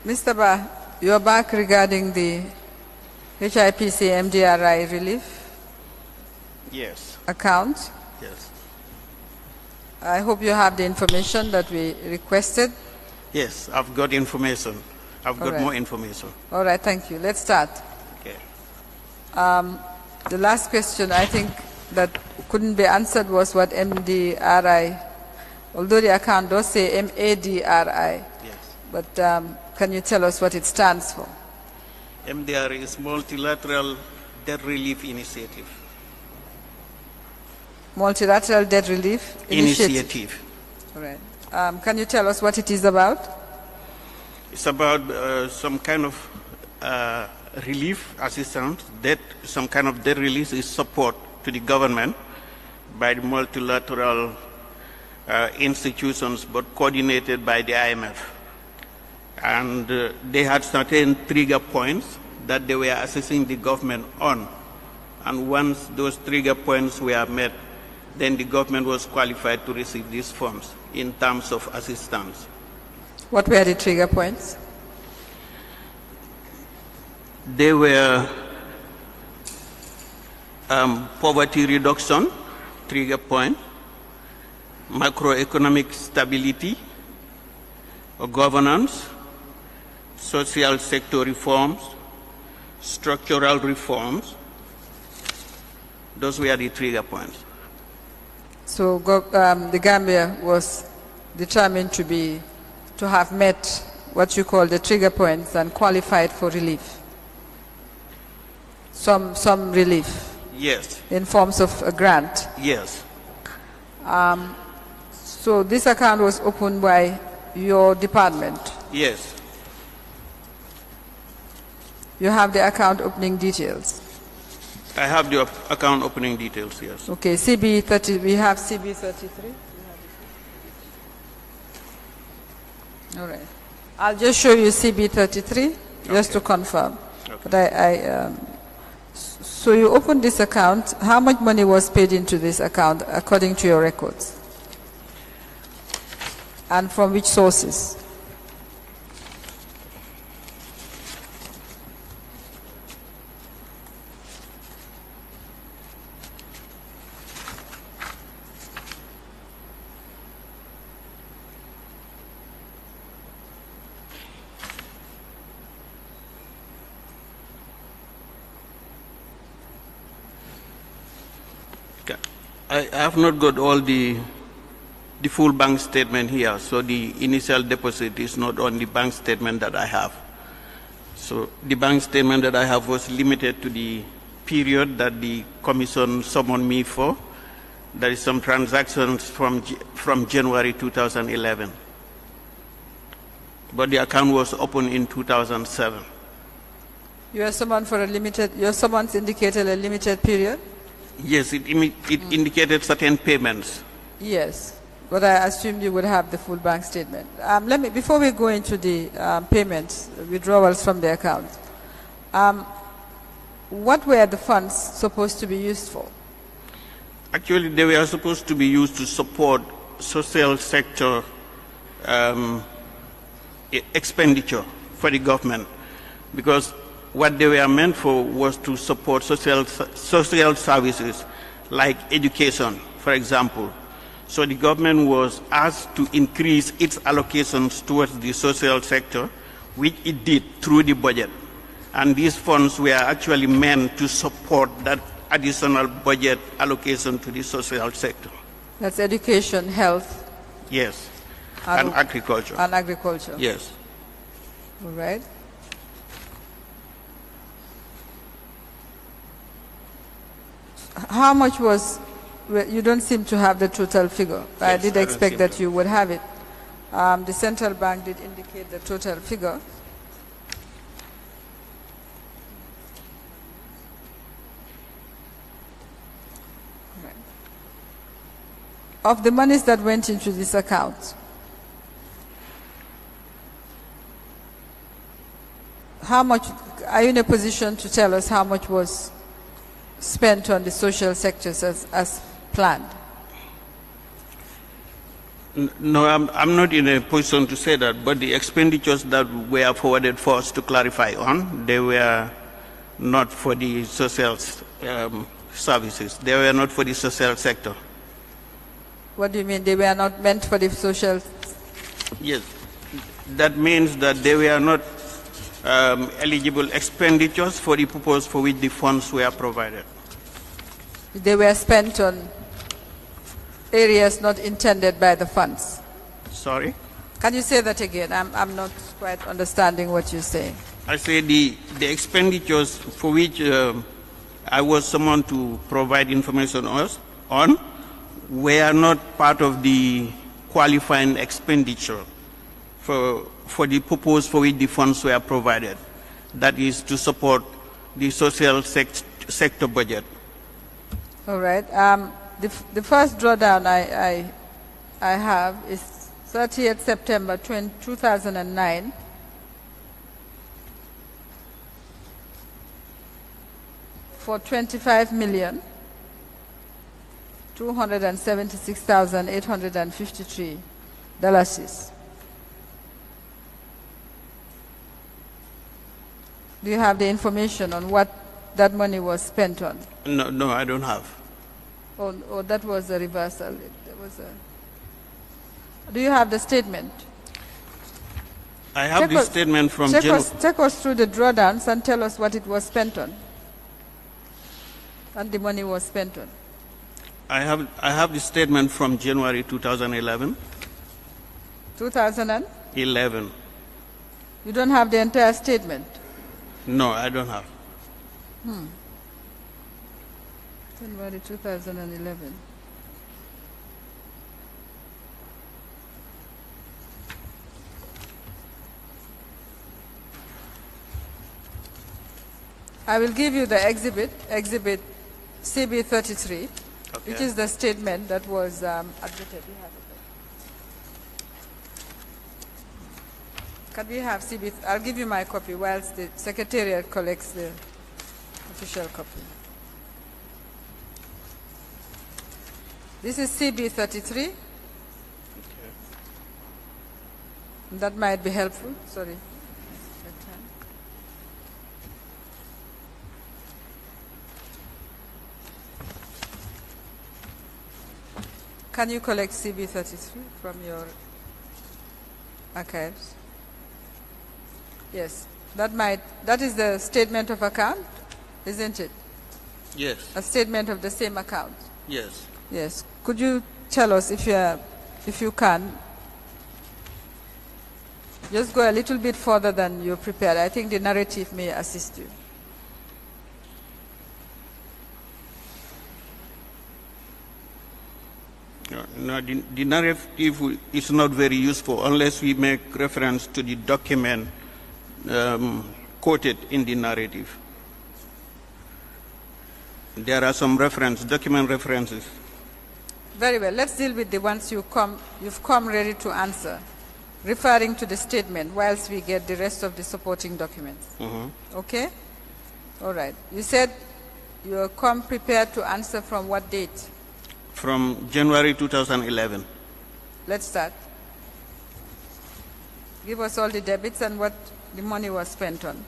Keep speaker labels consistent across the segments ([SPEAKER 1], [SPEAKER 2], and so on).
[SPEAKER 1] Mr. Ba, you are back regarding the HIPC MDRI relief
[SPEAKER 2] Yes.
[SPEAKER 1] account.
[SPEAKER 2] Yes.
[SPEAKER 1] I hope you have the information that we requested.
[SPEAKER 2] Yes, I've got information. I've got
[SPEAKER 1] right.
[SPEAKER 2] more information.
[SPEAKER 1] All right, thank you. Let's start.
[SPEAKER 2] Okay.
[SPEAKER 1] The last question, I think, that couldn't be answered was what MDRI, although the account does say MADRI,
[SPEAKER 2] Yes.
[SPEAKER 1] but can you tell us what it stands for?
[SPEAKER 2] MDR is Multilateral Debt Relief Initiative.
[SPEAKER 1] Multilateral Debt Relief Initiative.
[SPEAKER 2] Initiative.
[SPEAKER 1] All right. Can you tell us what it is about?
[SPEAKER 2] It's about some kind of relief assistance, some kind of debt release is support to the government by the multilateral institutions, but coordinated by the IMF. And they had certain trigger points that they were assessing the government on. And once those trigger points were met, then the government was qualified to receive these funds in terms of assistance.
[SPEAKER 1] What were the trigger points?
[SPEAKER 2] They were poverty reduction, trigger point, macroeconomic stability, governance, social sector reforms, structural reforms. Those were the trigger points.
[SPEAKER 1] So the Gambia was determined to have met what you call the trigger points and qualified for relief. Some relief.
[SPEAKER 2] Yes.
[SPEAKER 1] In forms of a grant.
[SPEAKER 2] Yes.
[SPEAKER 1] So this account was opened by your department.
[SPEAKER 2] Yes.
[SPEAKER 1] You have the account opening details.
[SPEAKER 2] I have the account opening details, yes.
[SPEAKER 1] Okay, CB30, we have CB33. All right. I'll just show you CB33 just to confirm.
[SPEAKER 2] Okay.
[SPEAKER 1] But so you opened this account. How much money was paid into this account according to your records? And from which sources?
[SPEAKER 2] I have not got all the full bank statement here, so the initial deposit is not on the bank statement that I have. So the bank statement that I have was limited to the period that the commission summoned me for. There is some transactions from January 2011. But the account was opened in 2007.
[SPEAKER 1] You are summoned for a limited, your summons indicated a limited period?
[SPEAKER 2] Yes, it indicated certain payments.
[SPEAKER 1] Yes, but I assumed you would have the full bank statement. Before we go into the payments, withdrawals from the account, what were the funds supposed to be used for?
[SPEAKER 2] Actually, they were supposed to be used to support social sector expenditure for the government, because what they were meant for was to support social services like education, for example. So the government was asked to increase its allocations towards the social sector, which it did through the budget. And these funds were actually meant to support that additional budget allocation to the social sector.
[SPEAKER 1] That's education, health.
[SPEAKER 2] Yes, and agriculture.
[SPEAKER 1] And agriculture.
[SPEAKER 2] Yes.
[SPEAKER 1] All right. How much was, you don't seem to have the total figure.
[SPEAKER 2] Yes,
[SPEAKER 1] I did expect that
[SPEAKER 2] to.
[SPEAKER 1] you would have it. The central bank did indicate the total figure. Right. Of the monies that went into this account, how much, are you in a position to tell us how much was spent on the social sectors as planned?
[SPEAKER 2] No, I'm not in a position to say that, but the expenditures that were forwarded for us to clarify on, they were not for the social services. They were not for the social sector.
[SPEAKER 1] What do you mean? They were not meant for the social?
[SPEAKER 2] Yes. That means that they were not eligible expenditures for the purpose for which the funds were provided.
[SPEAKER 1] They were spent on areas not intended by the funds.
[SPEAKER 2] Sorry?
[SPEAKER 1] Can you say that again? I'm not quite understanding what you're saying.
[SPEAKER 2] I say the expenditures for which I was summoned to provide information on were not part of the qualifying expenditure for the purpose for which the funds were provided. That is to support the social sector budget.
[SPEAKER 1] All right. The first drawdown I have is 30th September 2009. For $25,276,853. Do you have the information on what that money was spent on?
[SPEAKER 2] No, I don't have.
[SPEAKER 1] Oh, that was a reversal. Do you have the statement?
[SPEAKER 2] I have the statement from January.
[SPEAKER 1] Take us through the drawdowns and tell us what it was spent on. And the money was spent on.
[SPEAKER 2] I have the statement from January 2011.
[SPEAKER 1] 2011.
[SPEAKER 2] 11.
[SPEAKER 1] You don't have the entire statement?
[SPEAKER 2] No, I don't have.
[SPEAKER 1] January 2011. I will give you the exhibit CB33,
[SPEAKER 2] Okay.
[SPEAKER 1] which is the statement that was admitted. Can we have CB? I'll give you my copy whilst the Secretariat collects the official copy. This is CB33.
[SPEAKER 2] Okay.
[SPEAKER 1] That might be helpful. Sorry. Can you collect CB33 from your archives? Yes. That is the statement of account, isn't it?
[SPEAKER 2] Yes.
[SPEAKER 1] A statement of the same account.
[SPEAKER 2] Yes.
[SPEAKER 1] Yes. Could you tell us, if you can, just go a little bit further than you prepared. I think the narrative may assist you.
[SPEAKER 2] No, the narrative is not very useful unless we make reference to the document quoted in the narrative. There are some document references.
[SPEAKER 1] Very well. Let's deal with the ones you've come ready to answer, referring to the statement, whilst we get the rest of the supporting documents. Okay? All right. You said you have come prepared to answer from what date?
[SPEAKER 2] From January 2011.
[SPEAKER 1] Let's start. Give us all the debits and what the money was spent on.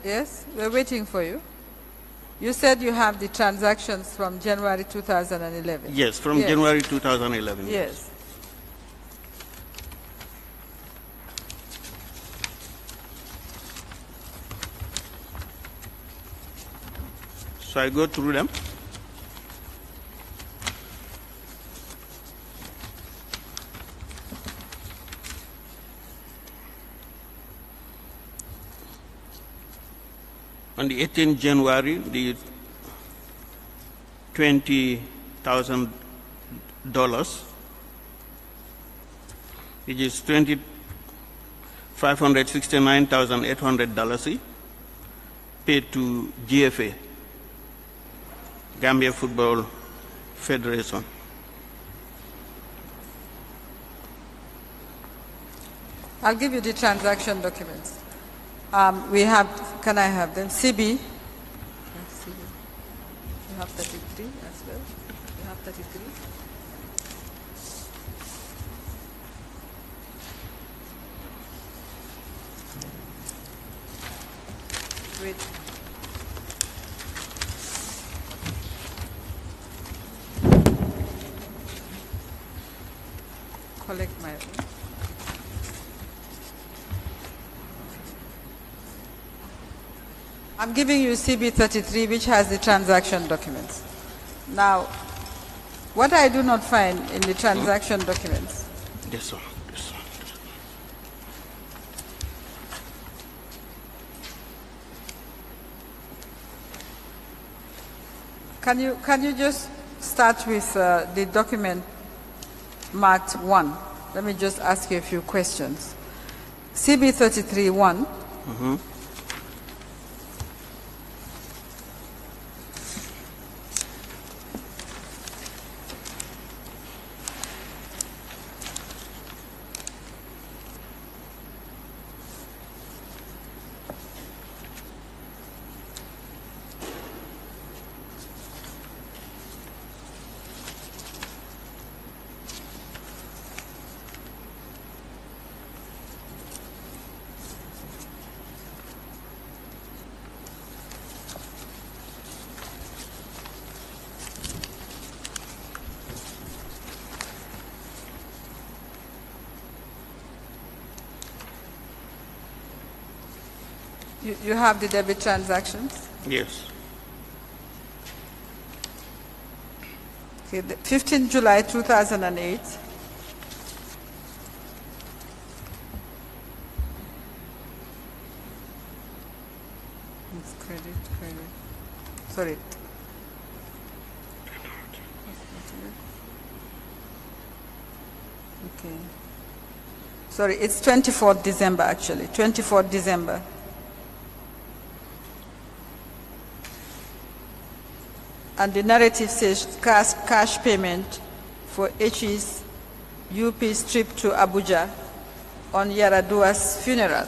[SPEAKER 1] Yes, we're waiting for you. You said you have the transactions from January 2011.
[SPEAKER 2] Yes, from January 2011.
[SPEAKER 1] Yes.
[SPEAKER 2] So I go through them. On the 18th January, the $20,000 which is $569,800 paid to GFA, Gambia Football Federation.
[SPEAKER 1] I'll give you the transaction documents. We have, can I have them? CB. You have 33 as well. You have 33. Wait. Collect my. I'm giving you CB33, which has the transaction documents. Now, what I do not find in the transaction documents.
[SPEAKER 2] This one.
[SPEAKER 1] Can you just start with the document marked 1? Let me just ask you a few questions. CB33 1. Mm-hmm. You have the debit transactions?
[SPEAKER 2] Yes.
[SPEAKER 1] Okay, 15 July 2008. It's credit. Sorry. Okay. Sorry, it's 24th December actually. 24th December. And the narrative says cash payment for H's UP's trip to Abuja on Yaradua's funeral.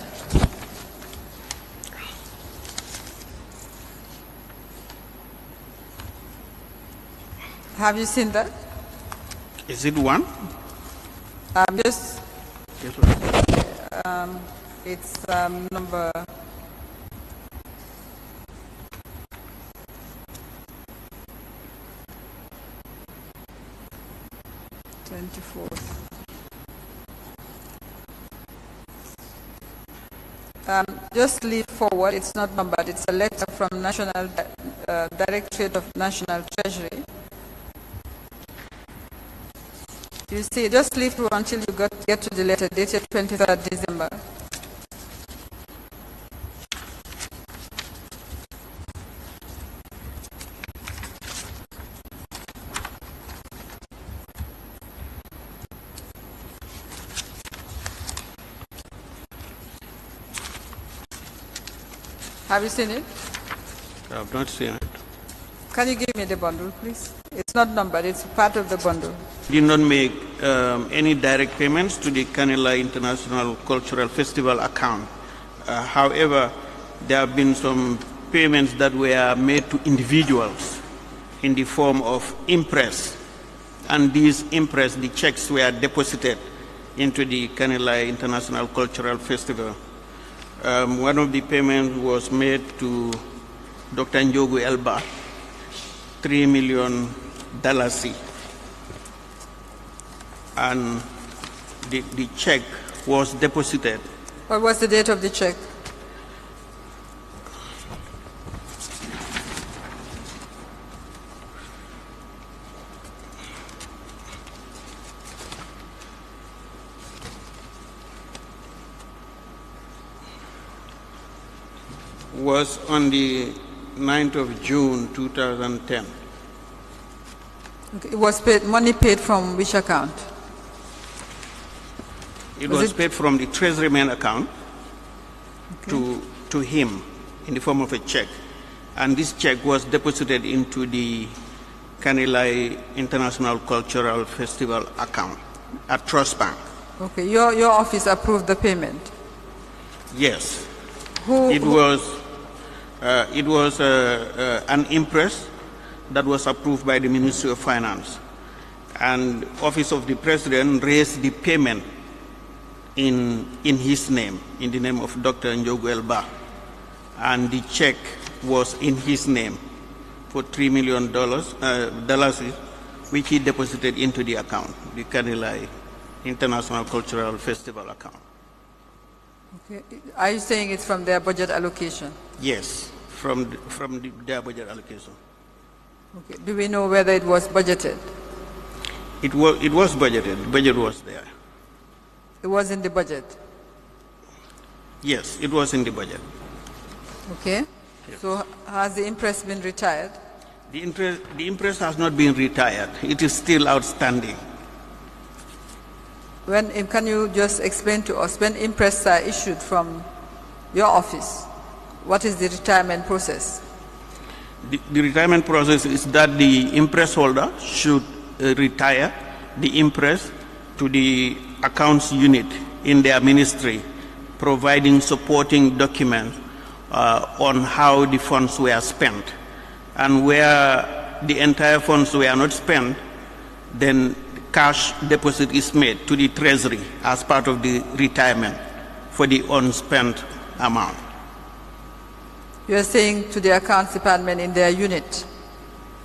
[SPEAKER 1] Have you seen that?
[SPEAKER 2] Is it one?
[SPEAKER 1] Just. It's number. Just leave forward, it's not numbered, it's a letter from National Directorate of National Treasury. You see, just leave through until you get to the letter dated 23rd December. Have you seen it?
[SPEAKER 2] I have not seen it.
[SPEAKER 1] Can you give me the bundle, please? It's not numbered, it's part of the bundle.
[SPEAKER 2] Did not make any direct payments to the Kanila International Cultural Festival account. However, there have been some payments that were made to individuals in the form of impress. And these impress, the checks were deposited into the Kanila International Cultural Festival. One of the payments was made to Dr. Njogu Elba, $3 million, and the check was deposited.
[SPEAKER 1] What was the date of the check?
[SPEAKER 2] Was on the 9th of June 2010.
[SPEAKER 1] Okay. It was paid, money paid from which account?
[SPEAKER 2] It was paid from the Treasury main account to him in the form of a check. And this check was deposited into the Kanilai International Cultural Festival account at Trust Bank.
[SPEAKER 1] Okay, your office approved the payment?
[SPEAKER 2] Yes. It was an impress that was approved by the Ministry of Finance. And Office of the President raised the payment in his name, in the name of Dr. Njogu Elba. And the check was in his name for $3 million, which he deposited into the account, the Kanilai International Cultural Festival account.
[SPEAKER 1] Okay. Are you saying it's from their budget allocation?
[SPEAKER 2] Yes, from their budget allocation.
[SPEAKER 1] Okay. Do we know whether it was budgeted?
[SPEAKER 2] It was budgeted. The budget was there.
[SPEAKER 1] It was in the budget?
[SPEAKER 2] Yes, it was in the budget.
[SPEAKER 1] Okay.
[SPEAKER 2] Yes.
[SPEAKER 1] So has the impress been retired?
[SPEAKER 2] The impress has not been retired. It is still outstanding.
[SPEAKER 1] Can you just explain to us, when impress are issued from your office, what is the retirement process?
[SPEAKER 2] The retirement process is that the impress holder should retire the impress to the accounts unit in their ministry, providing supporting documents on how the funds were spent. And where the entire funds were not spent, then cash deposit is made to the Treasury as part of the retirement for the unspent amount.
[SPEAKER 1] You are saying to the accounts department in their unit?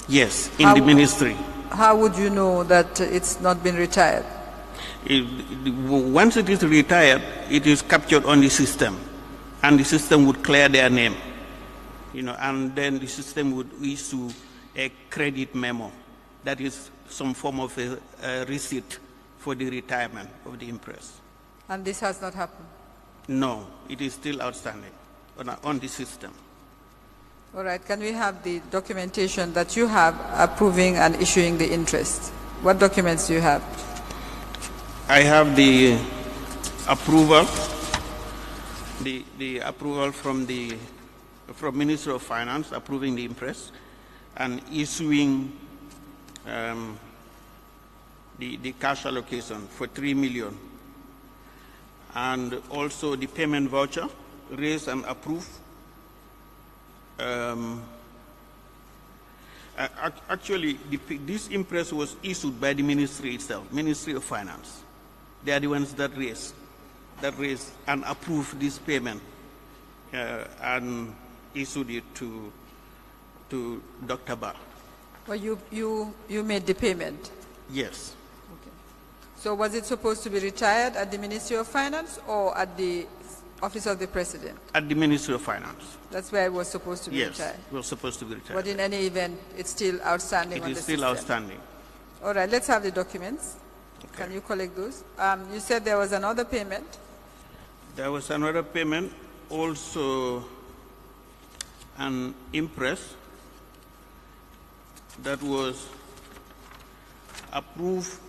[SPEAKER 2] Yes, in the ministry.
[SPEAKER 1] How would you know that it's not been retired?
[SPEAKER 2] Once it is retired, it is captured on the system, and the system would clear their name, and then the system would issue a credit memo. That is some form of a receipt for the retirement of the impress.
[SPEAKER 1] And this has not happened?
[SPEAKER 2] No, it is still outstanding on the system.
[SPEAKER 1] All right, can we have the documentation that you have approving and issuing the interest? What documents do you have?
[SPEAKER 2] I have the approval, the approval from Ministry of Finance approving the impress and issuing the cash allocation for $3 million, and also the payment voucher raised and approved. Actually, this impress was issued by the ministry itself, Ministry of Finance. They are the ones that raised and approved this payment and issued it to Dr. Ba.
[SPEAKER 1] Well, you made the payment?
[SPEAKER 2] Yes.
[SPEAKER 1] Okay. So was it supposed to be retired at the Ministry of Finance or at the Office of the President?
[SPEAKER 2] At the Ministry of Finance.
[SPEAKER 1] That's where it was supposed to be retired?
[SPEAKER 2] Yes, it was supposed to be retired.
[SPEAKER 1] But in any event, it's still outstanding on the system?
[SPEAKER 2] It is still outstanding.
[SPEAKER 1] All right, let's have the documents.
[SPEAKER 2] Okay.
[SPEAKER 1] Can you collect those? You said there was another payment?
[SPEAKER 2] There was another payment, also an impress that was approved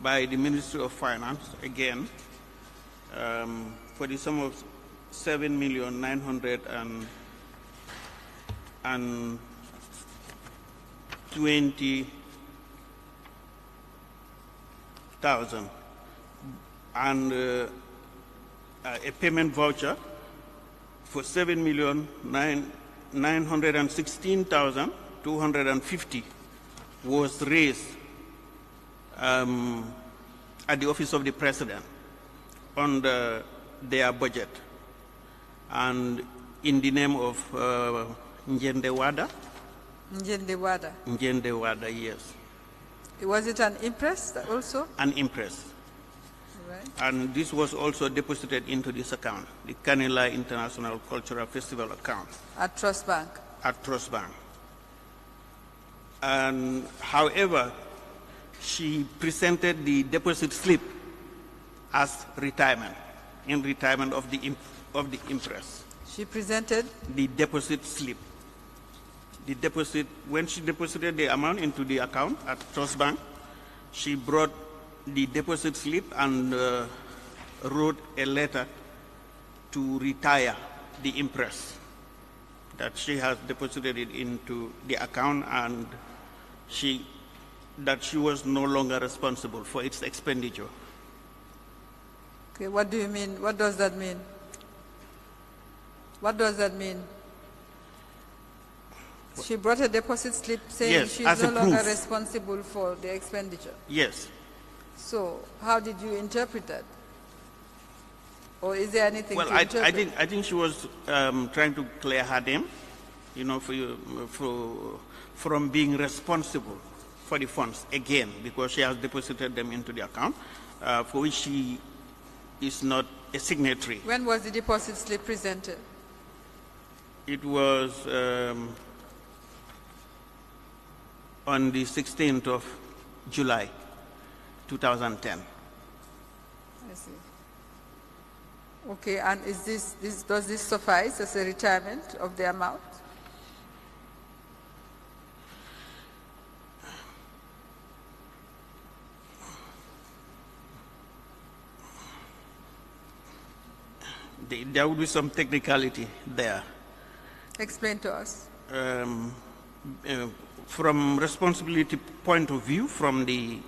[SPEAKER 2] by the Ministry of Finance, again, for the sum of $7,920,000, and a payment voucher for $7,916,250 was raised at the Office of the President under their budget, and in the name of Njendewada.
[SPEAKER 1] Njendewada?
[SPEAKER 2] Njendewada, yes.
[SPEAKER 1] Was it an impress also? An
[SPEAKER 2] impress.
[SPEAKER 1] Right.
[SPEAKER 2] And this was also deposited into this account, the Kanilai International Cultural Festival account.
[SPEAKER 1] At Trust Bank? At
[SPEAKER 2] Trust Bank. And however, she presented the deposit slip as retirement, in retirement of the impress.
[SPEAKER 1] She presented?
[SPEAKER 2] The deposit slip. The deposit, when she deposited the amount into the account at Trust Bank, she brought the deposit slip and wrote a letter to retire the interest that she has deposited it into the account, and that she was no longer responsible for its expenditure.
[SPEAKER 1] Okay, what do you mean? What does that mean? What does that mean? She brought a deposit slip saying
[SPEAKER 2] Yes,
[SPEAKER 1] she's
[SPEAKER 2] as
[SPEAKER 1] no
[SPEAKER 2] a
[SPEAKER 1] longer
[SPEAKER 2] proof.
[SPEAKER 1] responsible for the expenditure.
[SPEAKER 2] Yes.
[SPEAKER 1] So how did you interpret that? Or is there anything
[SPEAKER 2] Well,
[SPEAKER 1] to interpret?
[SPEAKER 2] I think she was trying to clear her name, from being responsible for the funds again, because she has deposited them into the account, for which she is not a signatory.
[SPEAKER 1] When was the deposit slip presented?
[SPEAKER 2] It was on the 16th of July, 2010.
[SPEAKER 1] I see. Okay, and does this suffice as a retirement of the amount?
[SPEAKER 2] There would be some technicality there.
[SPEAKER 1] Explain to us.
[SPEAKER 2] From responsibility point of view, from the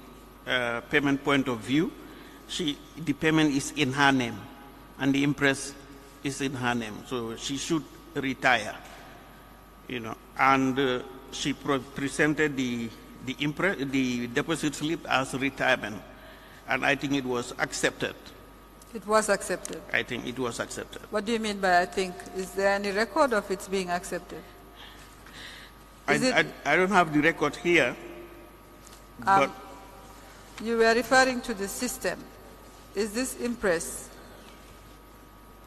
[SPEAKER 2] payment point of view, the payment is in her name, and the interest is in her name, so she should retire. And she presented the deposit slip as retirement, and I think it was accepted.
[SPEAKER 1] It was accepted.
[SPEAKER 2] I think it was accepted.
[SPEAKER 1] What do you mean by I think? Is there any record of its being accepted?
[SPEAKER 2] I don't have the record here, but
[SPEAKER 1] you were referring to the system. Is this impress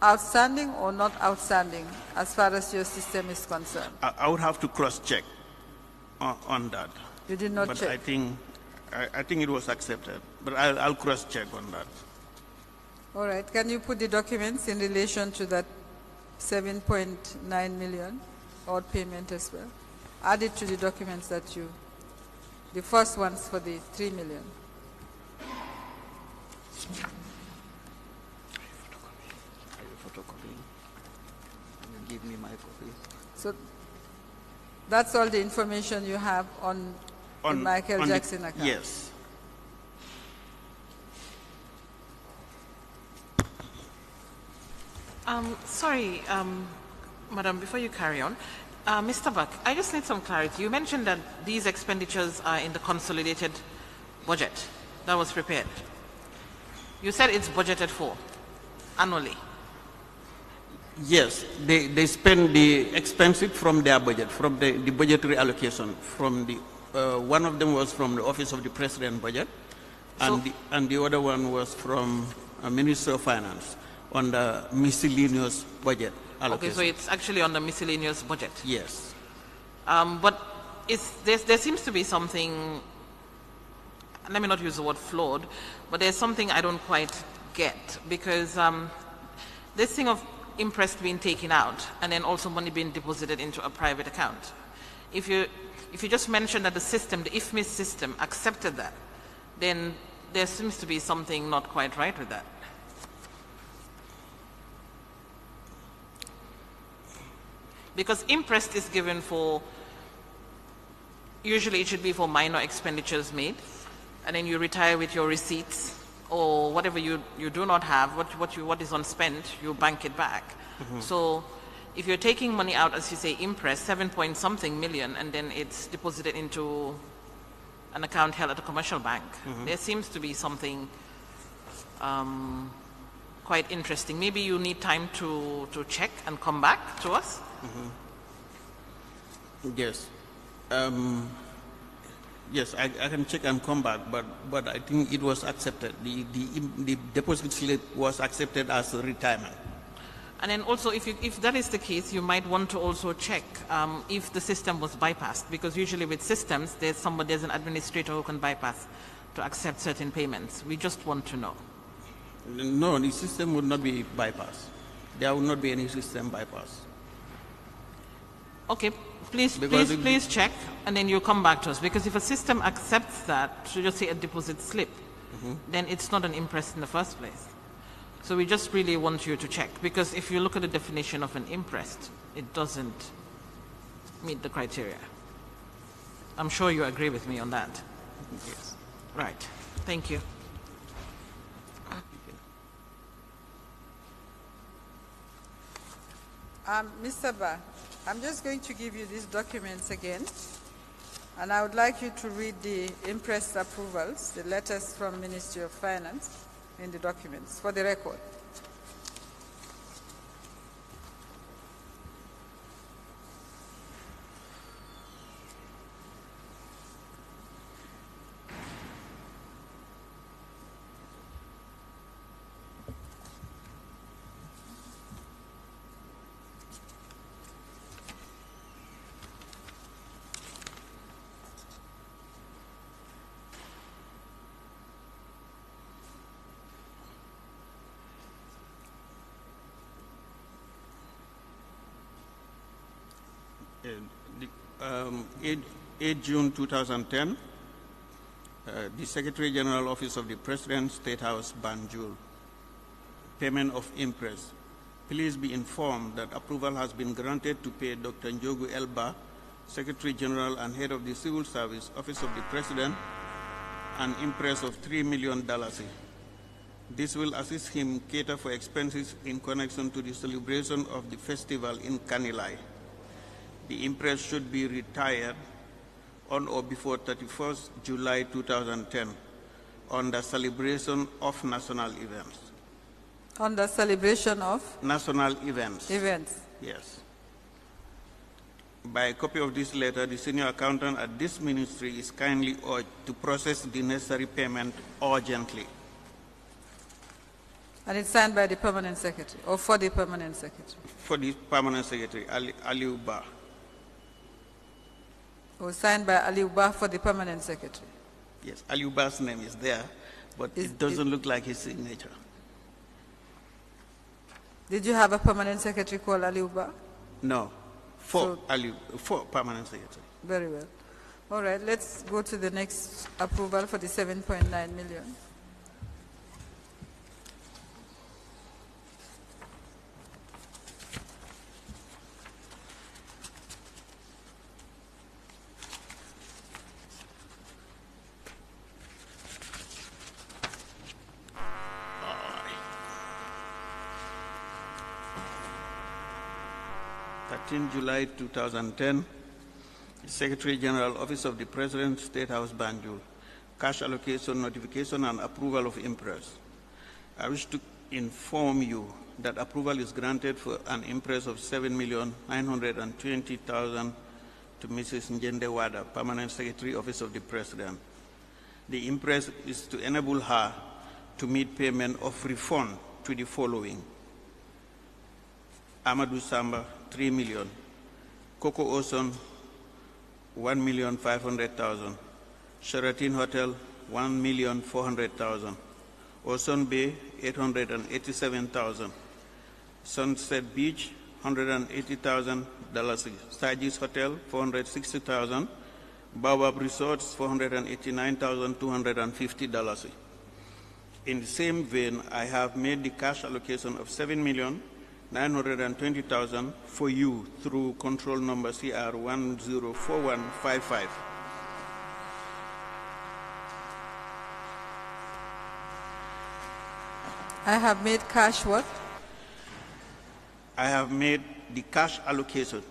[SPEAKER 1] outstanding or not outstanding as far as your system is concerned?
[SPEAKER 2] I would have to cross-check on that.
[SPEAKER 1] You did not
[SPEAKER 2] but
[SPEAKER 1] check?
[SPEAKER 2] I think it was accepted, but I'll cross-check on that.
[SPEAKER 1] All right. Can you put the documents in relation to that 7.9 million odd payment as well? Add it to the documents that the first ones for the 3 million.
[SPEAKER 2] Are you photocopying? Give me my copy.
[SPEAKER 1] So that's all the information you have on the Michael Jackson account?
[SPEAKER 2] Yes.
[SPEAKER 3] Sorry, Madam, before you carry on, Mr. Buck, I just need some clarity. You mentioned that these expenditures are in the consolidated budget that was prepared. You said it's budgeted for annually.
[SPEAKER 2] Yes, they spend the expenses from their budget, from the budgetary allocation. From the one of them was from the Office of the President budget, and the other one was from Minister of Finance on the miscellaneous budget allocation.
[SPEAKER 3] Okay, so it's actually on the miscellaneous budget.
[SPEAKER 2] Yes.
[SPEAKER 3] But there seems to be something. Let me not use the word flawed, but there's something I don't quite get, because this thing of interest being taken out and then also money being deposited into a private account. If you just mention that the system, the IFMIS system, accepted that, then there seems to be something not quite right with that. Because interest is given for, usually it should be for minor expenditures made, and then you retire with your receipts, or whatever you do not have, what is unspent, you bank it back. Mm-hmm. So if you're taking money out, as you say, interest, 7-point-something million, and then it's deposited into an account held at a commercial bank, mm-hmm. there seems to be something quite interesting. Maybe you need time to check and come back to us.
[SPEAKER 2] Mm-hmm. Yes. Yes, I can check and come back, but I think it was accepted. The deposit slip was accepted as a retirement.
[SPEAKER 3] And then also, if that is the case, you might want to also check if the system was bypassed, because usually with systems, there's an administrator who can bypass to accept certain payments. We just want to know.
[SPEAKER 2] No, the system would not be bypassed. There would not be any system bypass.
[SPEAKER 3] Okay, please check, and then you'll come back to us. Because if a system accepts that, to just say a deposit slip, mm-hmm. then it's not an interest in the first place. So we just really want you to check, because if you look at the definition of an imprest, it doesn't meet the criteria. I'm sure you agree with me on that.
[SPEAKER 2] Yes.
[SPEAKER 3] Right. Thank you.
[SPEAKER 1] Mr. Ba, I'm just going to give you these documents again, and I would like you to read the imprest approvals, the letters from Ministry of Finance in the documents for the record.
[SPEAKER 2] And 8 June 2010, the Secretary General Office of the President, State House, Banjul. Payment of imprest. Please be informed that approval has been granted to pay Dr. Njogu Elba, Secretary General and Head of the Civil Service, Office of the President, an imprest of $3 million. This will assist him cater for expenses in connection to the celebration of the festival in Kanilai. The imprest should be retired on or before 31st July 2010 on the celebration of national events.
[SPEAKER 1] On the celebration of?
[SPEAKER 2] National events.
[SPEAKER 1] Events.
[SPEAKER 2] Yes. By a copy of this letter, the senior accountant at this ministry is kindly urged to process the necessary payment urgently.
[SPEAKER 1] And it's signed by the permanent secretary, or for the permanent secretary?
[SPEAKER 2] For the permanent secretary, Aliu Ba.
[SPEAKER 1] Or signed by Aliu Ba for the permanent secretary?
[SPEAKER 2] Yes, Aliu Ba's name is there, but it doesn't look like his signature.
[SPEAKER 1] Did you have a permanent secretary called Aliu Ba?
[SPEAKER 2] No, for permanent secretary.
[SPEAKER 1] Very well. All right, let's go to the next approval for the 7.9 million. July 2010, Secretary General, Office of the President, State House, Banjul, cash allocation, notification, and approval of imprest. I wish to inform you that approval is granted for an imprest of $7,920,000 to Mrs. Njende Wada, Permanent Secretary, Office of the President. The imprest is to enable her to meet payment of refund to the following: Amadou Samba, 3 million. Coco Ocean, 1,500,000. Sheraton Hotel, 1,400,000. Ocean Bay, 887,000. Sunset Beach, $180,000. Sagis Hotel, 460,000. Baobab Resorts, $489,250. In the same vein, I have made the cash allocation of $7,920,000 for you through control number CR 104155. I have made cash what?
[SPEAKER 2] I have made the cash allocation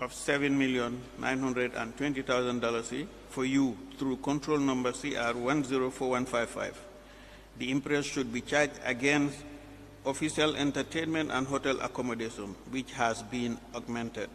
[SPEAKER 2] of $7,920,000 for you through control number CR 104155. The imprest should be charged against official entertainment and hotel accommodation, which has been augmented.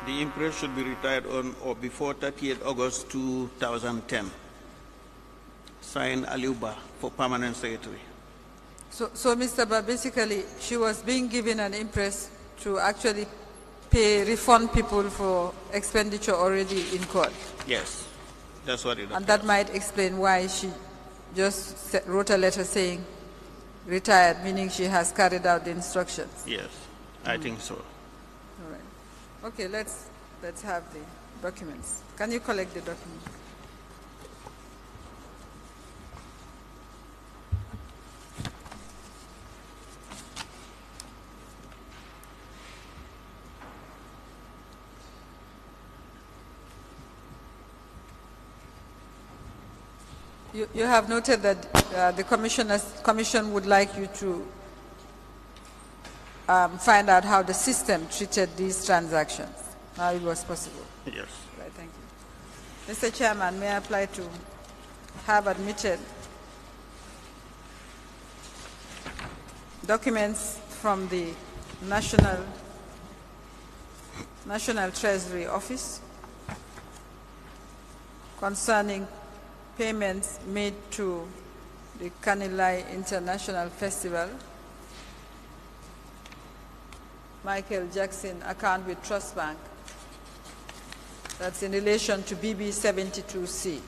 [SPEAKER 2] The imprest should be retired on or before 30th August 2010. Signed, Aliuba, for permanent secretary.
[SPEAKER 1] So Mr. Ba, basically, she was being given an imprest to actually refund people for expenditure already incurred.
[SPEAKER 2] Yes. That's what it appears.
[SPEAKER 1] And that might explain why she just wrote a letter saying retired, meaning she has carried out the instructions.
[SPEAKER 2] Yes, I think so.
[SPEAKER 1] All right. Okay, let's have the documents. Can you collect the documents? You have noted that the commission would like you to find out how the system treated these transactions, how it was possible.
[SPEAKER 2] Yes.
[SPEAKER 1] Right, thank you. Mr. Chairman, may I apply to have admitted documents from the National Treasury Office concerning payments made to the Kanilai International Festival, Michael Jackson account with Trust Bank. That's in relation to BB 72C.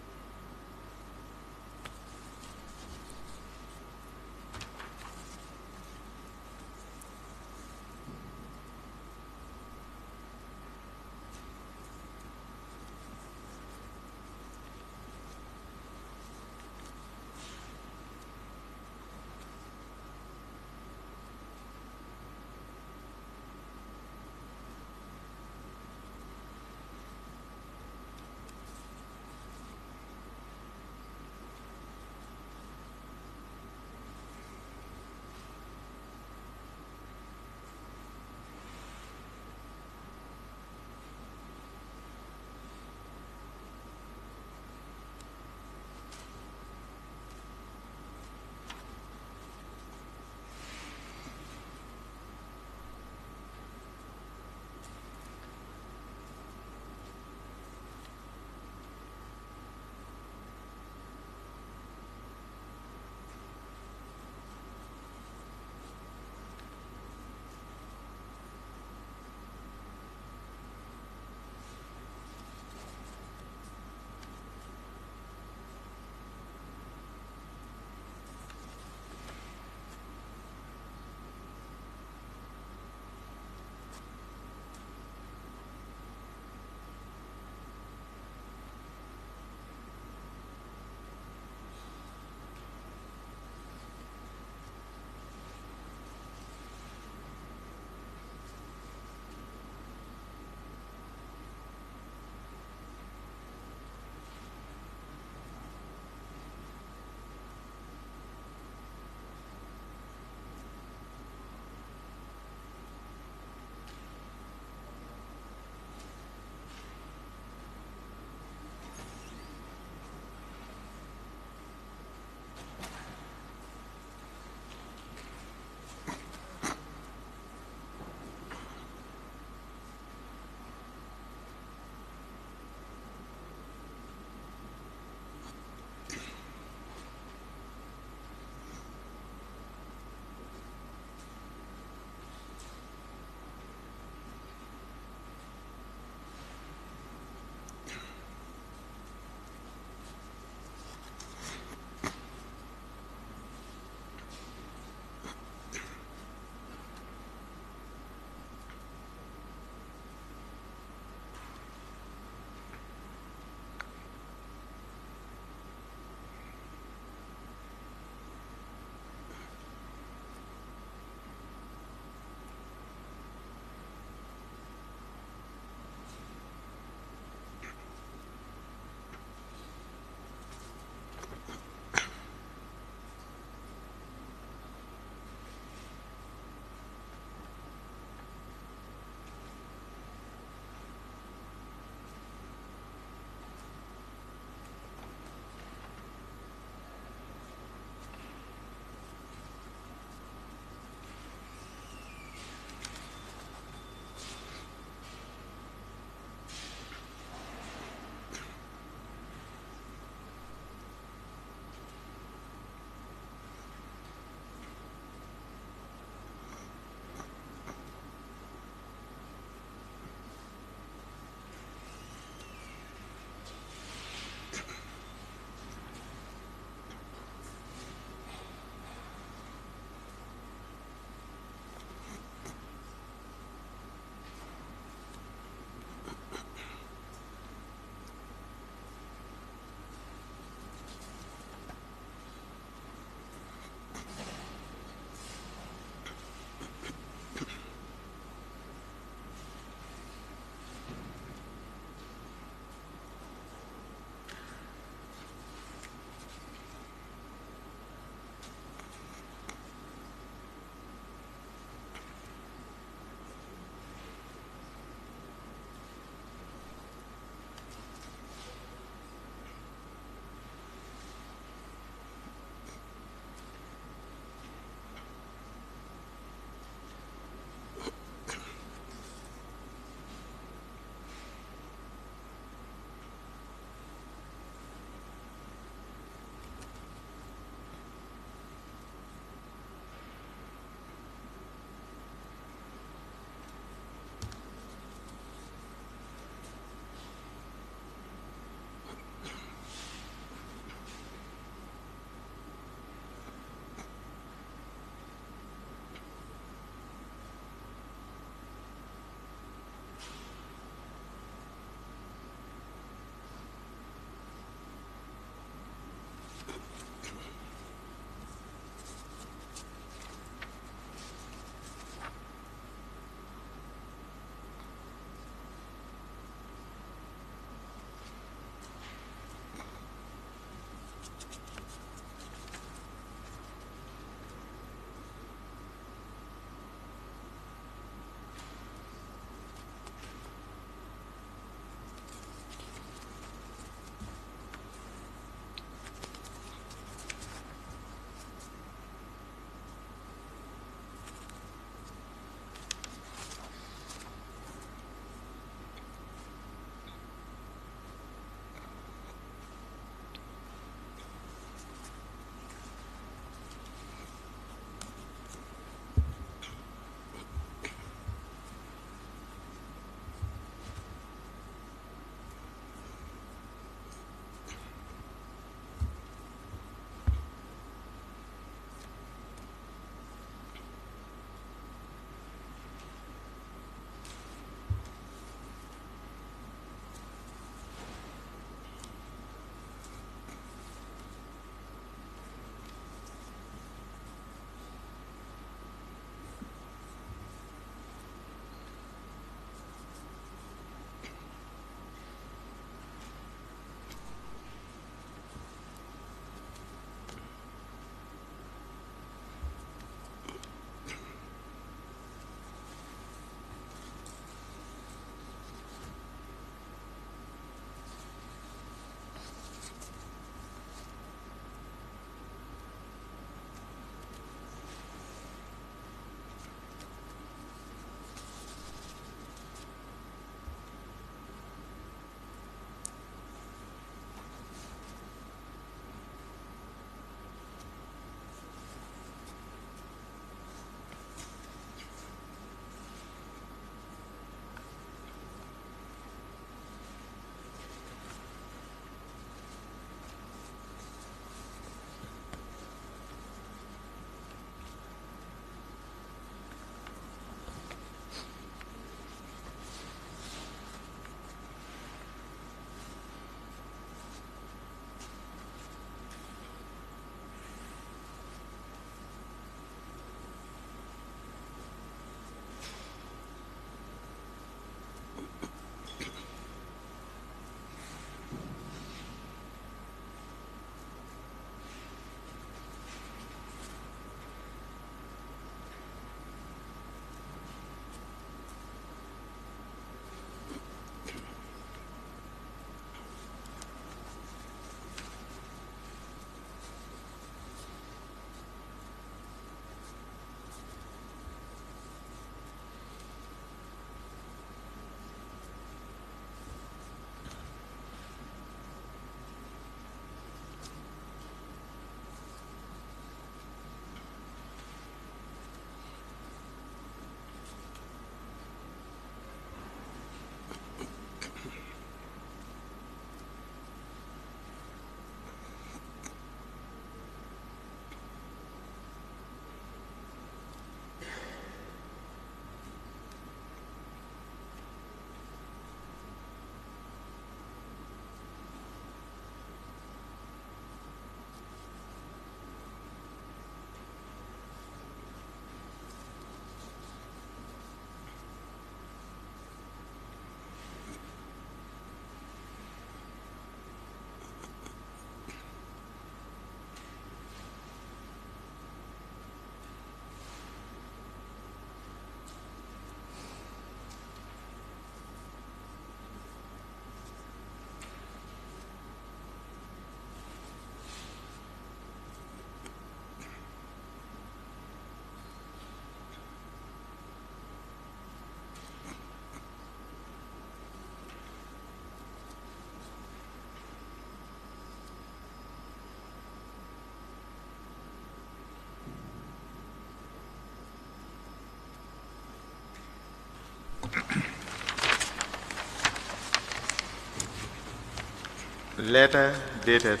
[SPEAKER 4] Letter dated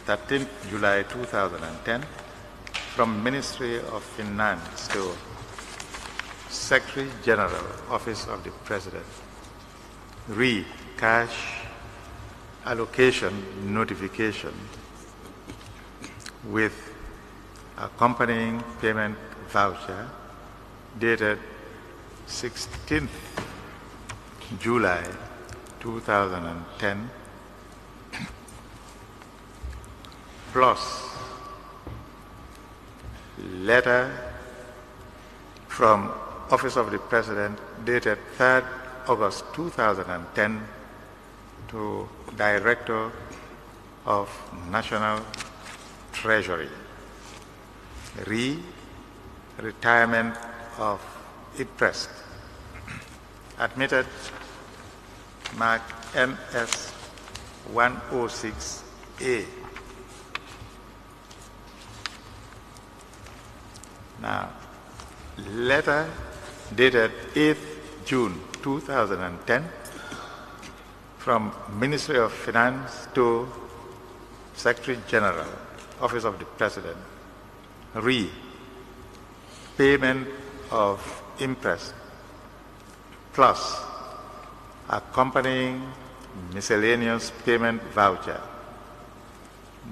[SPEAKER 4] 13th July 2010 from Ministry of Finance to Secretary General, Office of the President. Re cash allocation notification with accompanying payment voucher dated 16th July 2010 plus letter from Office of the President dated 3rd August 2010 to Director of National Treasury. Retirement of interest. Admitted Mark MS 106A. Now, letter dated 8th June 2010 from Ministry of Finance to Secretary General, Office of the President. Payment of interest plus accompanying miscellaneous payment voucher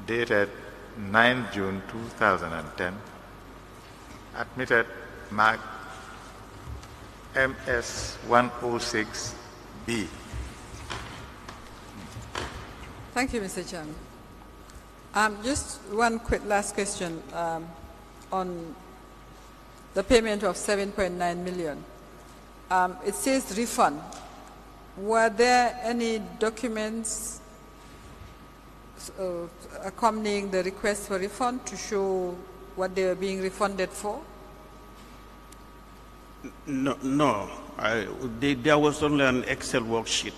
[SPEAKER 4] dated 9 June 2010. Admitted Mark MS 106B.
[SPEAKER 1] Thank you, Mr. Chairman. Just one quick last question on the payment of 7.9 million. It says refund. Were there any documents accompanying the request for refund to show what they were being refunded for?
[SPEAKER 2] No. There was only an Excel worksheet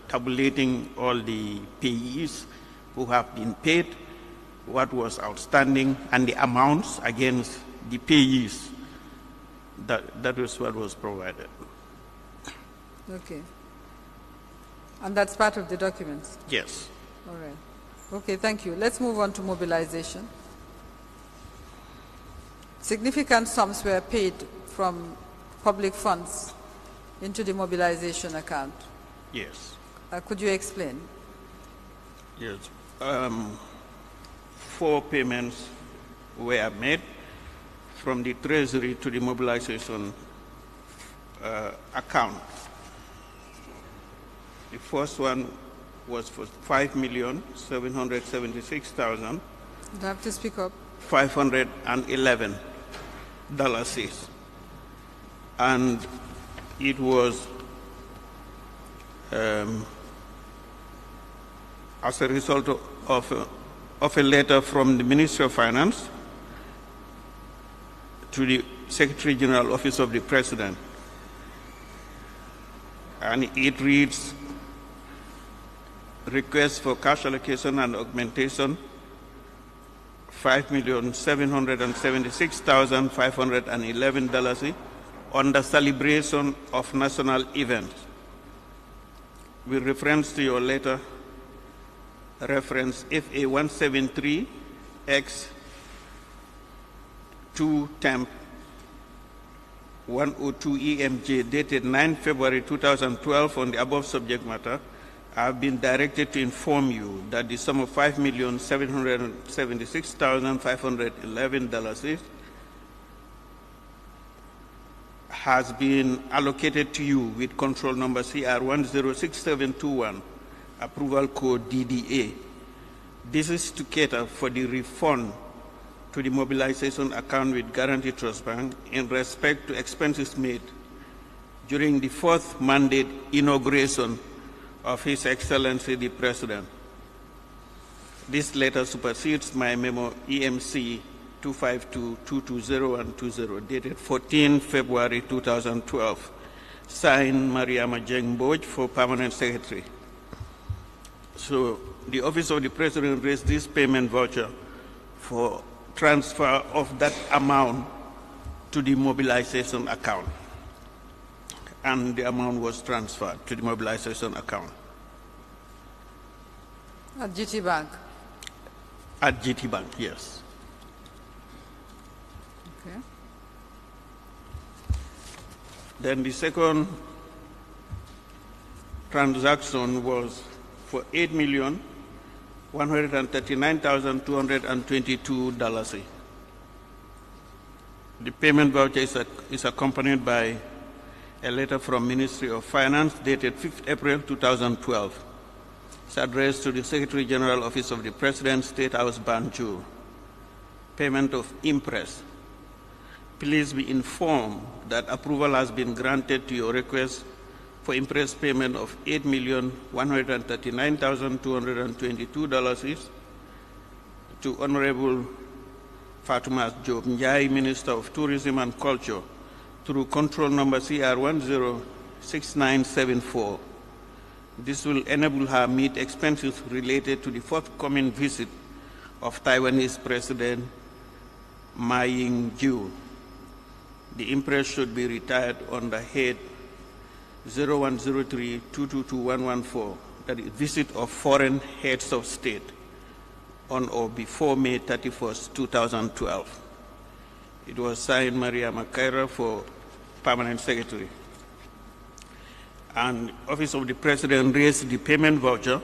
[SPEAKER 2] tabulating all the payees who have been paid, what was outstanding, and the amounts against the payees. That was what was provided.
[SPEAKER 1] Okay. And that's part of the documents?
[SPEAKER 2] Yes.
[SPEAKER 1] All right. Okay, thank you. Let's move on to mobilization. Significant sums were paid from public funds into the mobilization account.
[SPEAKER 2] Yes.
[SPEAKER 1] Could you explain?
[SPEAKER 2] Yes. 4 payments were made from the Treasury to the mobilization account. The first one was for $5,776,000.
[SPEAKER 1] You have to speak up.
[SPEAKER 2] $511, and it was as a result of a letter from the Ministry of Finance to the Secretary General, Office of the President, and it reads, request for cash allocation and augmentation, $5,776,511 on the celebration of national events. With reference to your letter, reference FA 173 X 2 temp 102 EMJ dated 9 February 2012 on the above subject matter, I have been directed to inform you that the sum of $5,776,511 has been allocated to you with control number CR 106721, approval code DDA. This is to cater for the refund to the mobilization account with Guarantee Trust Bank in respect to expenses made during the 4th mandate inauguration of His Excellency the President. This letter supersedes my memo EMC 252-220 and 20 dated 14 February 2012, signed Mariama Jeng Boj for Permanent Secretary. So the Office of the President raised this payment voucher for transfer of that amount to the mobilization account, and the amount was transferred to the mobilization account.
[SPEAKER 1] At GT Bank.
[SPEAKER 2] At GT Bank, yes.
[SPEAKER 1] Okay.
[SPEAKER 2] Then the second transaction was for $8,139,222. The payment voucher is accompanied by a letter from Ministry of Finance dated 5th April 2012. It's addressed to the Secretary General Office of the President, State House, Banjul. Payment of interest. Please be informed that approval has been granted to your request for interest payment of $8,139,222 to Honorable Fatuma Job Njai, Minister of Tourism and Culture, through control number CR106974. This will enable her meet expenses related to the forthcoming visit of Taiwanese President Ma Ying-jeou. The interest should be retired on the head 0103-222114, that is visit of foreign heads of state on or before May 31st, 2012. It was signed Maria Makaira for Permanent Secretary. And Office of the President raised the payment voucher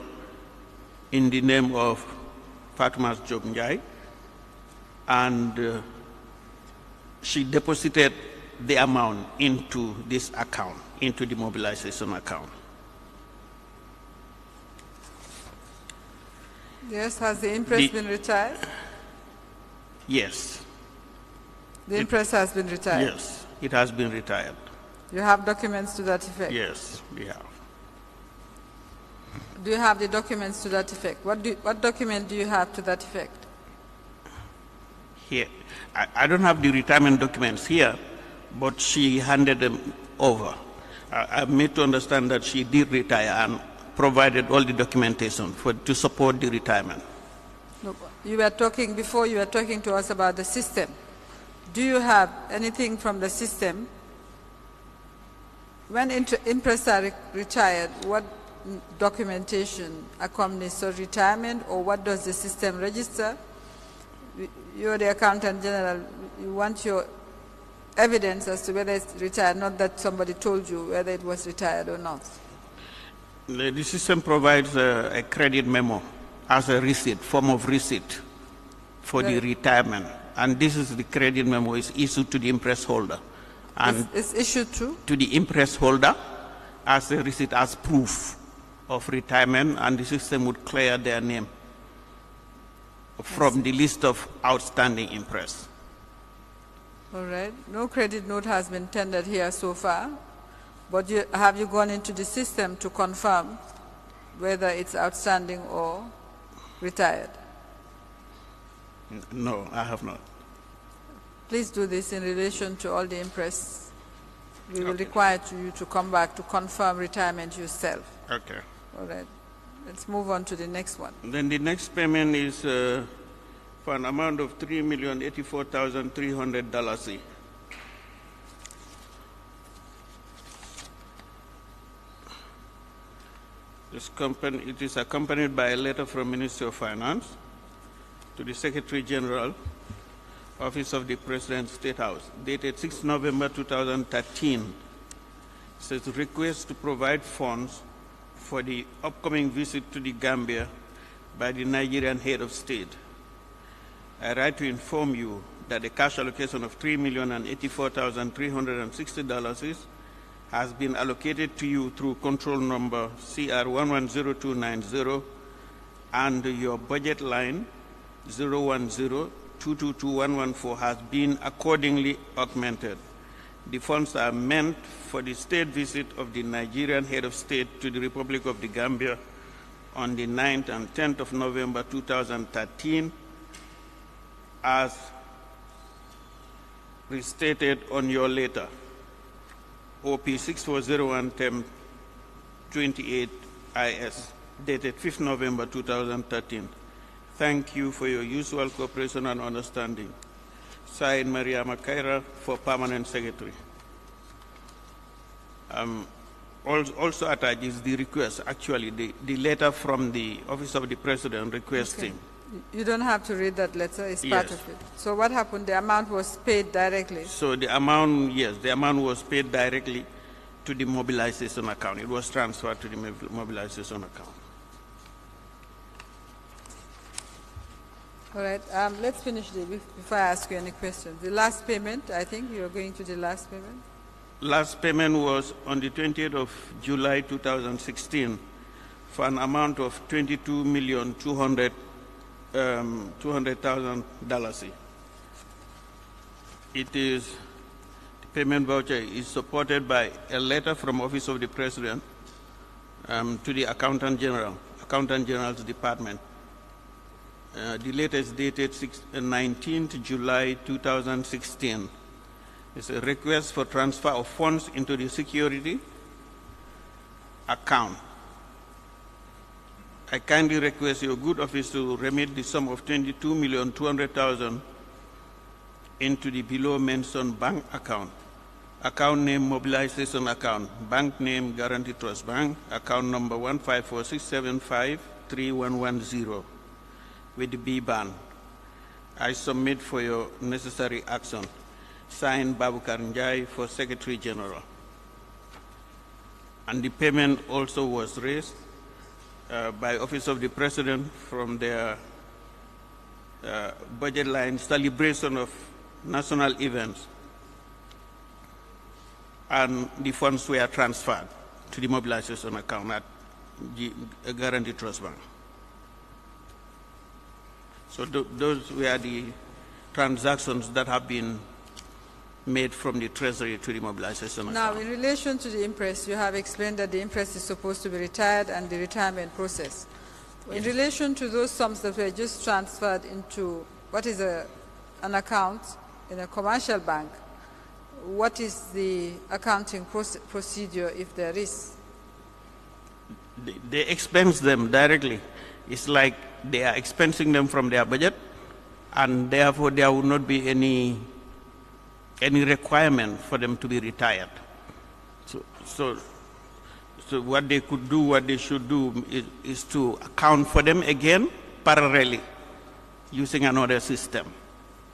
[SPEAKER 2] in the name of Fatuma Job Njai, and she deposited the amount into this account, into the mobilization account.
[SPEAKER 1] Yes, has the interest been retired?
[SPEAKER 2] Yes.
[SPEAKER 1] The interest has been retired?
[SPEAKER 2] Yes, it has been retired.
[SPEAKER 1] You have documents to that effect?
[SPEAKER 2] Yes, we have.
[SPEAKER 1] Do you have the documents to that effect? What document do you have to that effect?
[SPEAKER 2] Here. I don't have the retirement documents here, but she handed them over. I'm made to understand that she did retire and provided all the documentation to support the retirement.
[SPEAKER 1] No, you were talking before, you were talking to us about the system. Do you have anything from the system? When interests are retired, what documentation accompanies the retirement, or what does the system register? You're the Accountant General. You want your evidence as to whether it's retired, not that somebody told you whether it was retired or not.
[SPEAKER 2] The system provides a credit memo as a receipt, form of receipt for the retirement. And this is the credit memo is issued to the interest holder. And
[SPEAKER 1] it's issued to
[SPEAKER 2] the interest holder as a receipt, as proof of retirement, and the system would clear their name from the list of outstanding interest.
[SPEAKER 1] All right. No credit note has been tendered here so far, but have you gone into the system to confirm whether it's outstanding or retired?
[SPEAKER 2] No, I have not.
[SPEAKER 1] Please do this in relation to all the interests. We will require you to come back to confirm retirement yourself.
[SPEAKER 2] Okay.
[SPEAKER 1] All right. Let's move on to the next one.
[SPEAKER 2] Then the next payment is for an amount of $3,084,300. It is accompanied by a letter from Ministry of Finance to the Secretary General, Office of the President, State House, dated 6 November 2013. It says request to provide funds for the upcoming visit to the Gambia by the Nigerian head of state. I write to inform you that the cash allocation of $3,084,360 has been allocated to you through control number CR110290 and your budget line 010-222-114 has been accordingly augmented. The funds are meant for the state visit of the Nigerian head of state to the Republic of the Gambia on the 9th and 10th of November 2013, as restated on your letter, OP 6401-28-IS, dated 5th November 2013. Thank you for your usual cooperation and understanding. Signed, Maria Makaira, for Permanent Secretary. Also attached is the request, actually, the letter from the Office of the President requesting.
[SPEAKER 1] Okay. You don't have to read that letter, it's part
[SPEAKER 2] Yes.
[SPEAKER 1] of it. So what happened? The amount was paid directly?
[SPEAKER 2] So the amount, yes, the amount was paid directly to the mobilization account. It was transferred to the mobilization account.
[SPEAKER 1] All right, let's finish before I ask you any questions. The last payment, I think you're going to the last payment?
[SPEAKER 2] Last payment was on the 20th of July 2016 for an amount of $22,200,000. It is, the payment voucher is supported by a letter from Office of the President to the Accountant General's Department. The letter is dated 19th July 2016. It's a request for transfer of funds into the security account. I kindly request your good office to remit the sum of $22,200,000 into the below mentioned bank account. Account name mobilization account, bank name Guaranty Trust Bank, account number 15467531110 with the B-BAN. I submit for your necessary action. Signed Babukar Njai for Secretary General. And the payment also was raised by Office of the President from their budget line celebration of national events, and the funds were transferred to the mobilization account at Guaranty Trust Bank. So those were the transactions that have been made from the Treasury to the mobilization account.
[SPEAKER 1] Now, in relation to the interest, you have explained that the interest is supposed to be retired and the retirement process. In relation to those sums that were just transferred into what is an account in a commercial bank, what is the accounting procedure if there is?
[SPEAKER 2] They expense them directly. It's like they are expensing them from their budget, and therefore there will not be any requirement for them to be retired. So what they could do, what they should do is to account for them again parallelly using another system.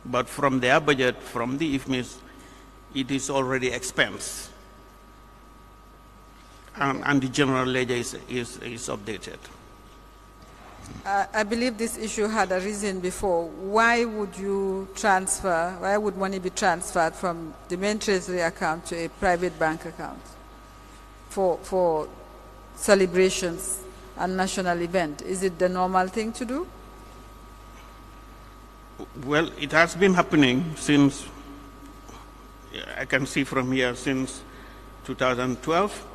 [SPEAKER 2] But from their budget, from the IFMIS, it is already expensed. And the general ledger is updated.
[SPEAKER 1] I believe this issue had arisen before. Why would money be transferred from the main treasury account to a private bank account for celebrations and national event? Is it the normal thing to do?
[SPEAKER 2] Well, it has been happening since, I can see from here, since 2012.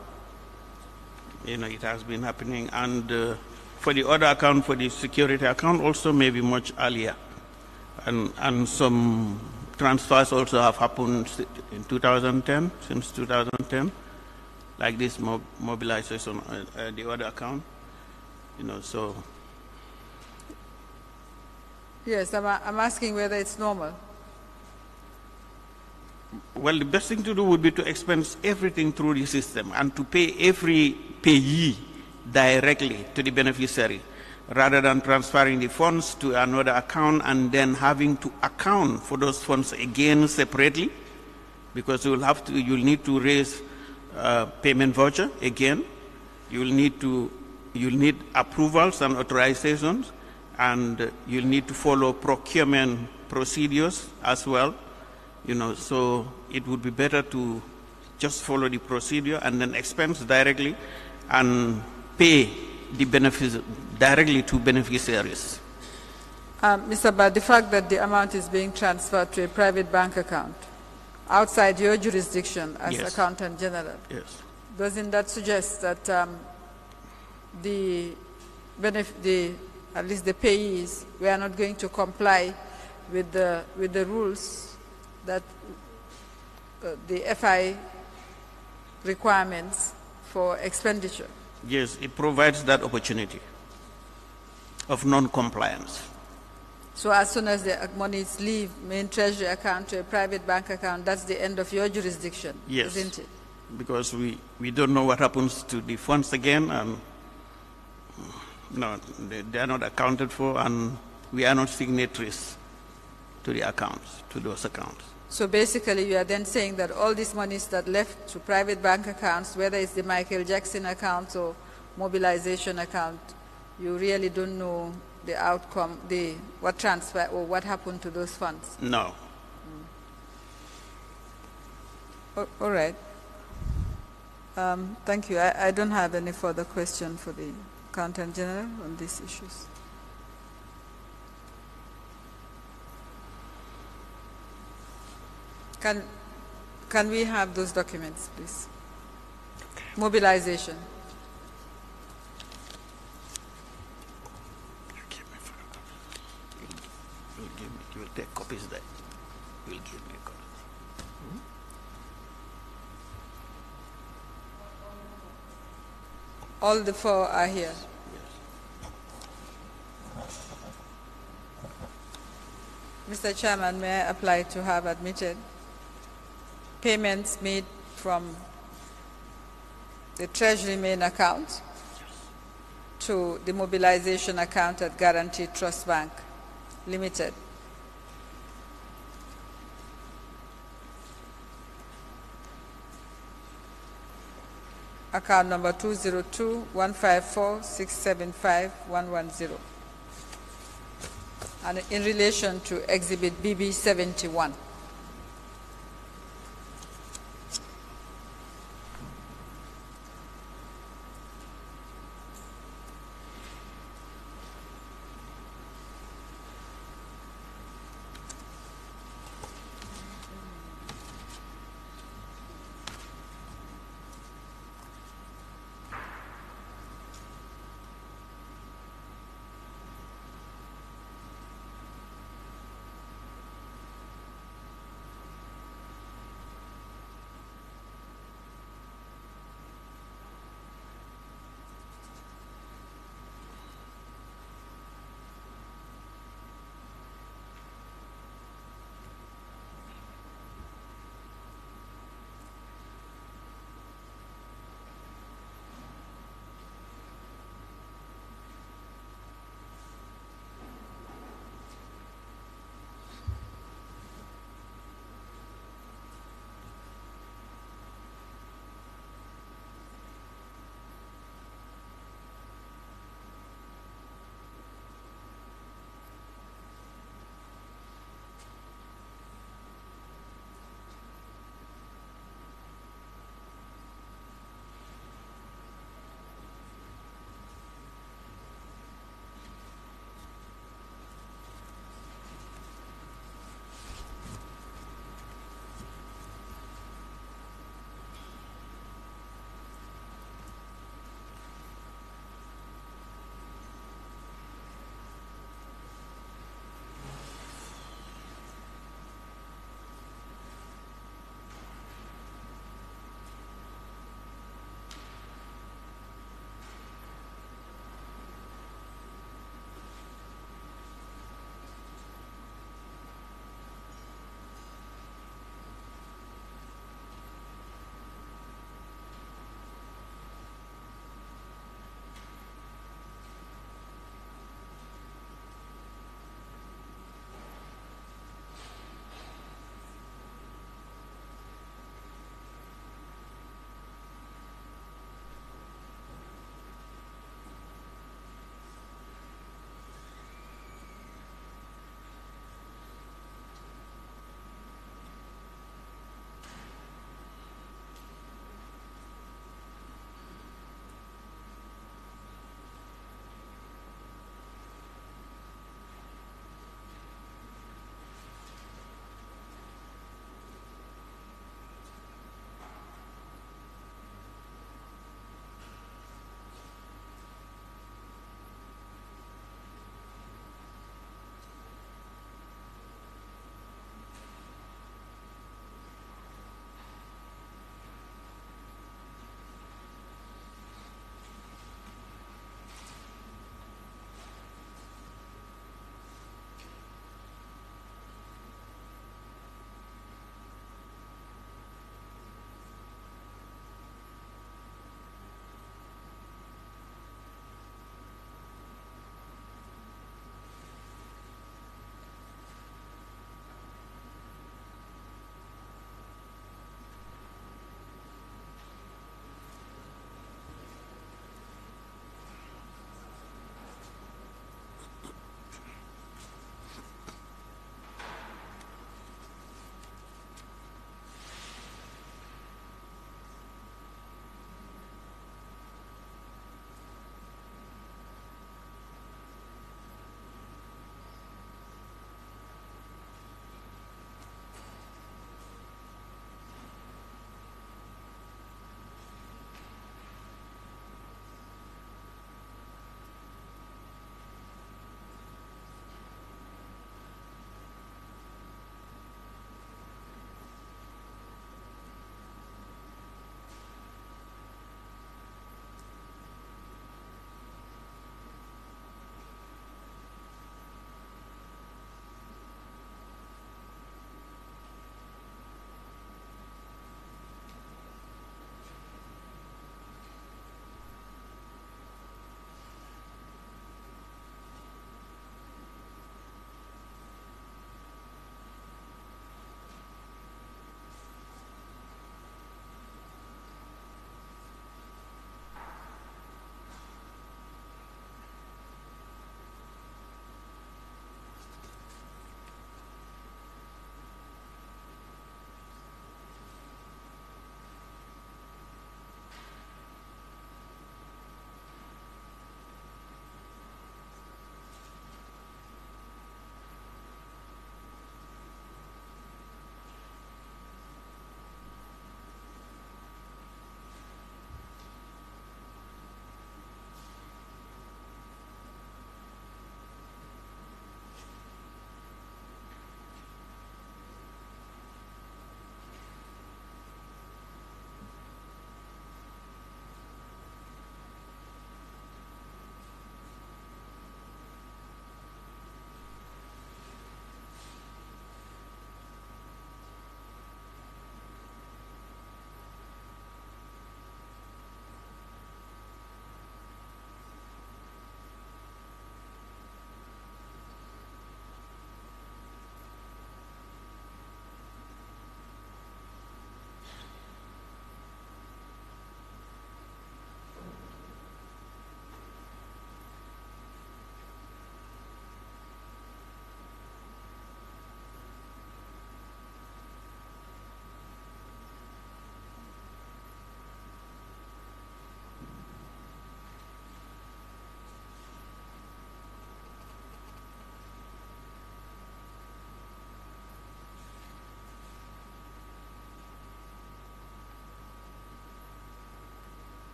[SPEAKER 2] It has been happening, and for the other account, for the security account, also maybe much earlier. And some transfers also have happened in 2010, since 2010, like this mobilization, the other account, so.
[SPEAKER 1] Yes, I'm asking whether it's normal.
[SPEAKER 2] Well, the best thing to do would be to expense everything through the system and to pay every payee directly to the beneficiary, rather than transferring the funds to another account and then having to account for those funds again separately, because you'll need to raise payment voucher again. You'll need approvals and authorizations, and you'll need to follow procurement procedures as well. So it would be better to just follow the procedure and then expense directly and pay the benefits directly to beneficiaries.
[SPEAKER 1] Mr. Bad, the fact that the amount is being transferred to a private bank account outside your jurisdiction as
[SPEAKER 2] Yes.
[SPEAKER 1] Accountant General,
[SPEAKER 2] Yes.
[SPEAKER 1] doesn't that suggest that at least the payees were not going to comply with the rules that the FI requirements for expenditure?
[SPEAKER 2] Yes, it provides that opportunity of non-compliance.
[SPEAKER 1] So as soon as the monies leave main treasury account to a private bank account, that's the end of your jurisdiction,
[SPEAKER 2] Yes.
[SPEAKER 1] isn't it?
[SPEAKER 2] because we don't know what happens to the funds again, and no, they are not accounted for, and we are not signatories to the accounts, to those accounts.
[SPEAKER 1] So basically, you are then saying that all these monies that left to private bank accounts, whether it's the Michael Jackson account or mobilization account, you really don't know the outcome, what transfer or what happened to those funds?
[SPEAKER 2] No.
[SPEAKER 1] All right. Thank you. I don't have any further question for the Accountant General on these issues. Can we have those documents, please? Okay. Mobilization.
[SPEAKER 2] You will take copies there. You will give me a copy.
[SPEAKER 1] All the four are here. Yes. Mr. Chairman, may I apply to have admitted payments made from the Treasury main account to the mobilization account at Guaranteed Trust Bank Limited? Account number 202-154-675-110. And in relation to Exhibit BB 71.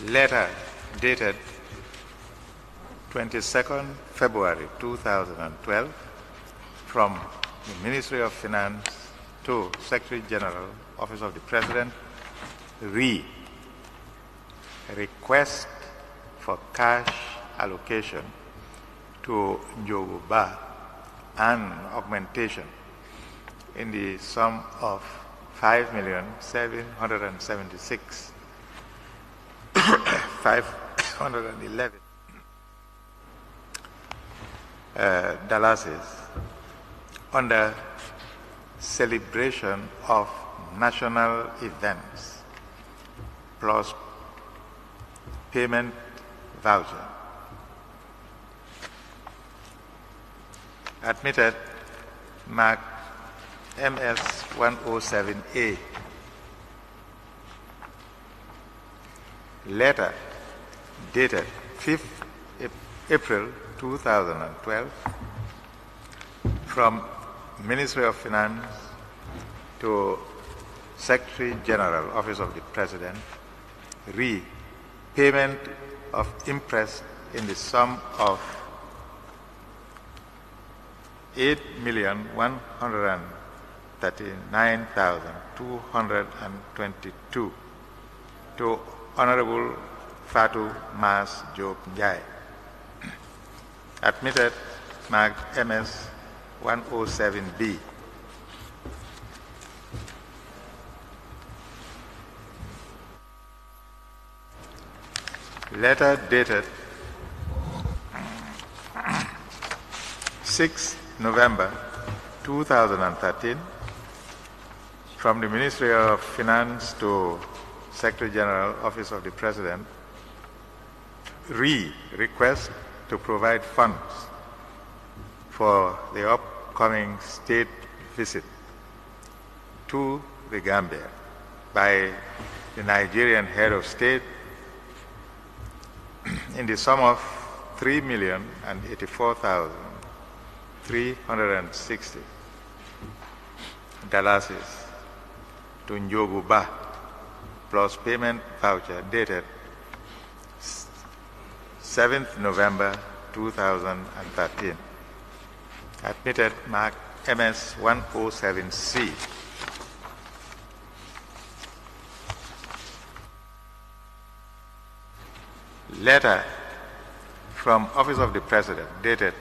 [SPEAKER 4] Letter dated 22nd February 2012 from the Ministry of Finance to Secretary General, Office of the President, request for cash allocation to Njoguba and augmentation in the sum of 5,776,511 dollars under celebration of national events plus payment voucher. Admitted, mark MS 107A. Letter dated 5th April 2012 from Ministry of Finance to Secretary General, Office of the President, payment of interest in the sum of 8,139,222 to Honorable Fatou Mas Job Njai. Admitted, marked MS 107B. Letter dated 6 November 2013 from the Ministry of Finance to Secretary General, Office of the President, request to provide funds for the upcoming state visit to the Gambia by the Nigerian head of state in the sum of $3,084,360 to Njoguba plus payment voucher dated 7th November 2013. Admitted, mark MS 107C. Letter from Office of the President dated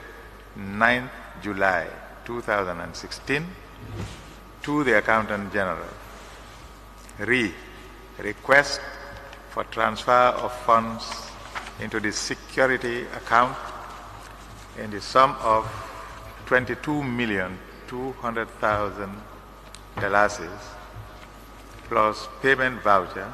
[SPEAKER 4] 9th July 2016 to the Accountant General. Request for transfer of funds into the security account in the sum of $22,200,000 plus payment voucher.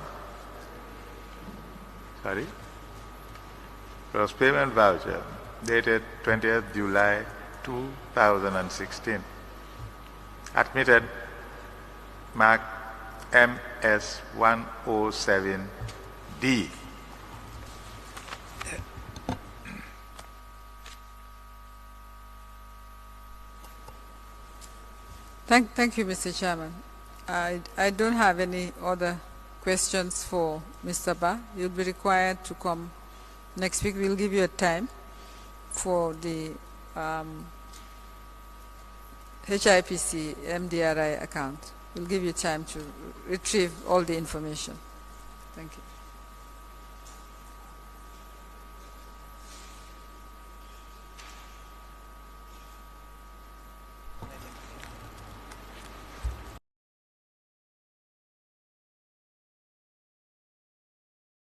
[SPEAKER 4] Plus payment voucher dated 20th July 2016. Admitted, mark MS 107D.
[SPEAKER 1] Thank you, Mr. Chairman. I don't have any other questions for Mr. Ba. You'll be required to come next week. We'll give you a time for the HIPC MDRI account. We'll give you time to retrieve all the information. Thank you.